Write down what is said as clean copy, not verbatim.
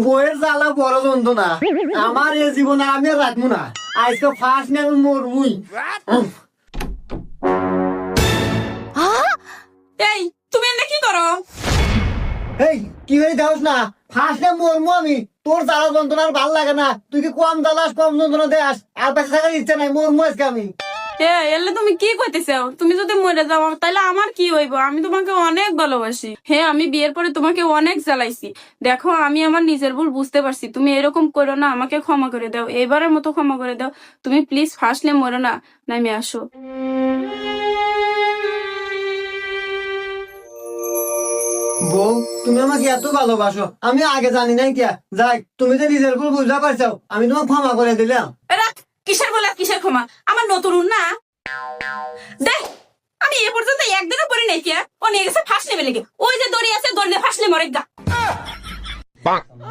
বইয়ের জ্বালা বড় যন্ত্রণা আমার এই জীবন আমি আর রাখবো না আজকে ফার্স্ট নিয়ে আমি মরমুই এই তুমি এনে কি করো? এই কি হয়ে যাস না ফার্স্ট নিয়ে মরমু আমি তোর জ্বালা যন্ত্রণা আর ভাল লাগে না তুই কি কম জ্বালাস কম যন্ত্রণা দেয়াস আর বেঁচে থাকার ইচ্ছা নাই মরমু আজকে আমি এলে তুমি কি কইতেছো? তুমি যদি মরে যাও তাহলে আমার কি হইব? আমি তোমাকে অনেক ভালোবাসি। হ্যাঁ, আমি বিয়ের পরে তোমাকে অনেক জ্বালাইছি। দেখো, আমি আমার নিজের ভুল বুঝতে পারছি। তুমি এরকম করো না, আমাকে ক্ষমা করে দাও, এবারের মতো ক্ষমা করে দাও। তুমি প্লিজ ফার্স্টলে মরো না, নামে আসো। বউ তুমি আমাকে এত ভালোবাসো আমি আগে জানি নাই কিয়া যাই তুমি যে নিজের ভুল বুঝতে পারছো আমি তোমাকে ক্ষমা করে দিলাম রাখ, কিসের বলে আর কিসের ক্ষমা? আমার নতুন না দেখ, আমি এ পর্যন্ত একদিনও পরে নাই কে ও নিয়ে গেছে ফার্স্ট লেভেলে। ওই যে দড়ি আছে, দড়ি ফার্স্ট লে মরে গা।